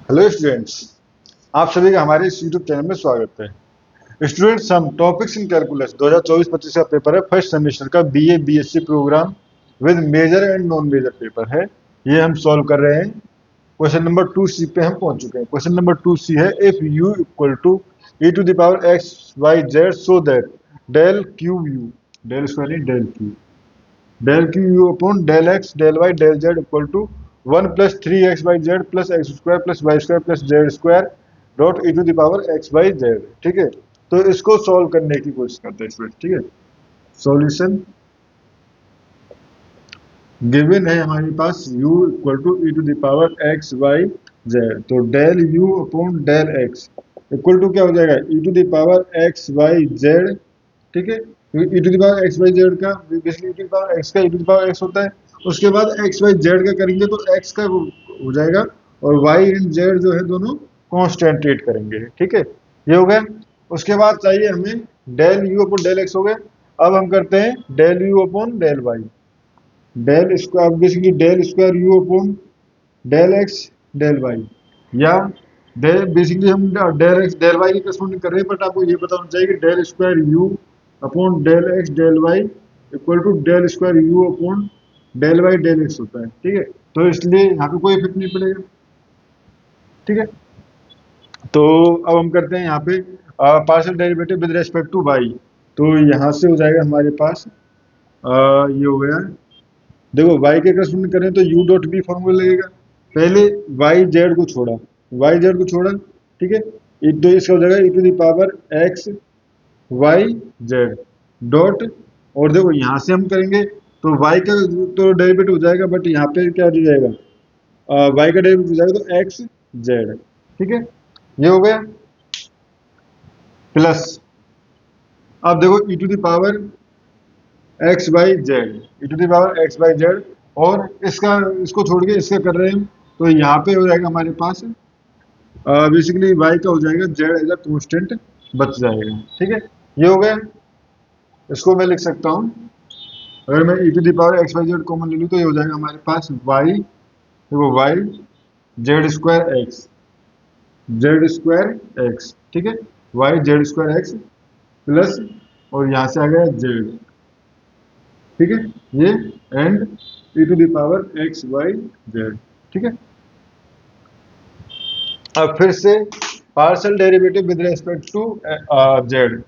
Hello students, आप सभी का हमारे इस यूट्यूब चैनल में स्वागत है। स्टूडेंट्स, हम टॉपिक्स इन कैलकुलस 2024-25 का पेपर है, फर्स्ट सेमेस्टर का BA BSc programme with major and non major paper है। ये हम सॉल्व कर रहे हैं। क्वेश्चन नंबर 2C पे हम पहुंच चुके हैं। क्वेश्चन नंबर 2C है, if u equal to e to the power x y z so that del cube u, del square नहीं del cube, del cube u upon del x del y del z equal to 1 + 3 x/z plus x square plus y square plus z square dot e to the power x/z। ठीक है, तो इसको solve करने की कोशिश करते हैं student. ठीक है, सॉल्यूशन गिवन है हमारे पास u equal to e to the power x/y/z। तो del u upon del x equal to क्या हो जाएगा, e to the power x/y/z। ठीक है, क्योंकि e to the power x y z का basically e to the power x का e to the power x होता है। उसके बाद एक्स वाई जेड का करेंगे तो एक्स का हो जाएगा, और वाई एंड जेड जो है दोनों कॉन्स्टेंटेट करेंगे। ठीक है, ये हो गया। उसके बाद चाहिए हमें del u upon del x हो गया। अब हम करते हैं del u upon del y, del square basically del square u upon del x del y, या डेल बेसिकली हम डेल एक्स डेल वाई की करस्पॉन्डिंग कर रहे हैं, बट आपको ये पता होना चाहिए कि del square u upon del x del y equal to del square u upon del y del x होता है। ठीक है, तो इसलिए यहाँ पे कोई इफेक्ट नहीं पड़ेगा। ठीक है, तो अब हम करते हैं यहाँ पे partial derivative with respect to y. तो यहाँ से हो जाएगा हमारे पास ये हो गया। देखो वाई के करस्पॉन्डिंग करें तो यू डॉट बी फॉर्मूला लगेगा। पहले वाई जेड को छोड़ा, वाई जेड को छोड़ा। ठीक है, तो इसका हो जाएगा e to the power x y z dot, और देखो यहाँ से हम करेंगे तो वाई का तो डेरिवेटिव हो जाएगा, बट यहाँ पे क्या हो जाएगा, वाई का डेरिवेटिव हो जाएगा तो एक्स जेड। ठीक है, ये हो गया। प्लस अब देखो e to the power x y z, e to the power x y z, और इसका इसको छोड़ के इसका कर रहे हैं हम, तो यहाँ पे हो जाएगा हमारे पास बेसिकली वाई का हो जाएगा जेड एज अ कॉन्स्टेंट बच जाएगा। ठीक है, ये हो गया। इसको मैं लिख सकता हूँ, अगर मैं e to the power x y z common ले लूँ तो ये हो जाएगा हमारे पास वाई, देखो y z square x, z square x. ठीक है, y z square x plus, और यहाँ से आ गया जेड। ठीक है, ये and e to the power x y z. ठीक है, अब फिर से partial derivative with respect to z,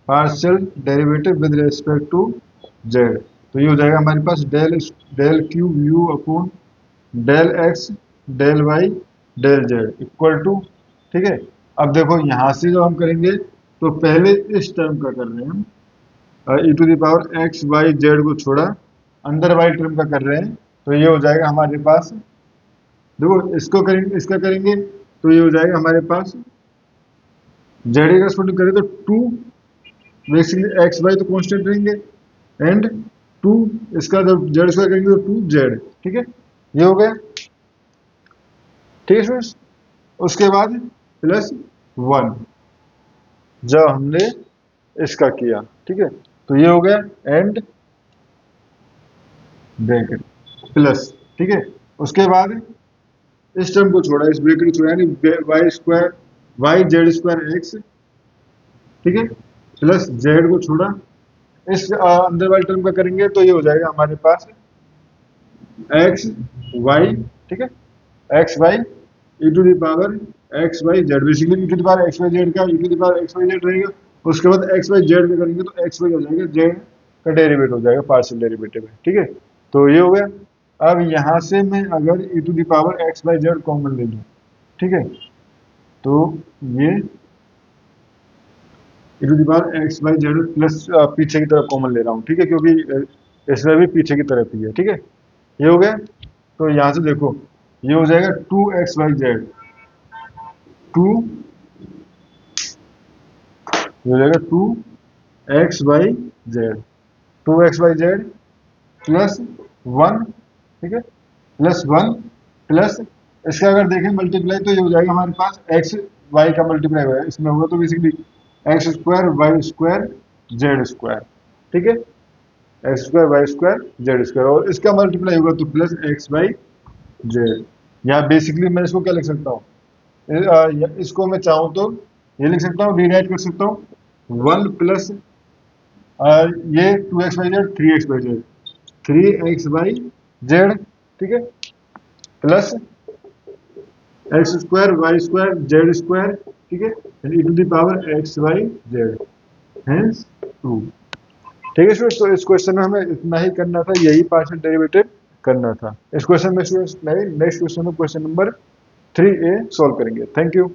partial derivative with respect to Z. तो ये हो जाएगा हमारे पास del del cube u upon del x del y del z equal to. ठीक है, अब देखो यहाँ से जो हम करेंगे तो पहले इस टर्म का कर रहे हैं हम, e to the power x y z को छोड़ा, अंदर वाई टर्म का कर रहे हैं, तो ये हो जाएगा हमारे पास। देखो इसको करेंगे इसका करेंगे तो ये हो जाएगा हमारे पास जेड का स्प्लिट करें तो टू, बेसिकली एक्स वाई तो कांस्टेंट रहेंगे, एंड टू, इसका जब जेड स्क्वायर करेंगे तो टू जेड। ठीक है, ये हो गया। ठीक है फ्रेंड्स, उसके बाद प्लस वन जब हमने इसका किया। ठीक है, तो ये हो गया एंड ब्रैकेट प्लस। ठीक है, उसके बाद इस टर्म को छोड़ा, इस ब्रैकेट को छोड़ा, यानी y square y z square x. ठीक है, प्लस जेड को छोड़ा, इस अंदर वाले टर्म का करेंगे तो ये हो जाएगा हमारे पास एक्स वाई। ठीक है, x y e to the power x y z, basically e to the power x y z का e to the power x y z रहेगा। उसके बाद एक्स वाई जेड का करेंगे तो एक्स वाई हो जाएगा, जेड का डेरिवेटिव हो जाएगा पार्शियल डेरिवेटिव में। ठीक है, तो ये हो गया। अब यहाँ से मैं अगर e to the power x y z common ले लूँ, ठीक है, तो ये e to the power x y z plus पीछे की तरफ कॉमन ले रहा हूँ। ठीक है, क्योंकि इसमें भी पीछे की तरफ ही है। ठीक है, ये हो गया। तो यहाँ से देखो ये हो जाएगा 2 x/z, 2 ये हो जाएगा 2 x/z, 2 x/z प्लस वन। ठीक है, प्लस वन प्लस इसका अगर देखें मल्टीप्लाई तो ये हो जाएगा हमारे पास एक्स वाई का मल्टीप्लाई हुआ है इसमें होगा, तो basically x square y square z square. ठीक है, x square y square z square, और इसका मल्टीप्लाई होगा तो प्लस एक्स वाई जेड, या बेसिकली मैं इसको क्या लिख सकता हूँ, इसको मैं चाहूँ तो ये लिख सकता हूँ, रीराइट कर सकता हूँ 1 प्लस ये 2x/z 3x/z 3x/z, ठीक है, प्लस x² y² z², ठीक है, e to the power x/y/z hence 2। ठीक है स्टूडेंट, तो इस क्वेश्चन में हमें इतना ही करना था, यही पार्शियल डेरिवेटिव करना था इस क्वेश्चन में स्टूडेंट्स। नेक्स्ट क्वेश्चन में क्वेश्चन नंबर 3A सॉल्व करेंगे। Thank you.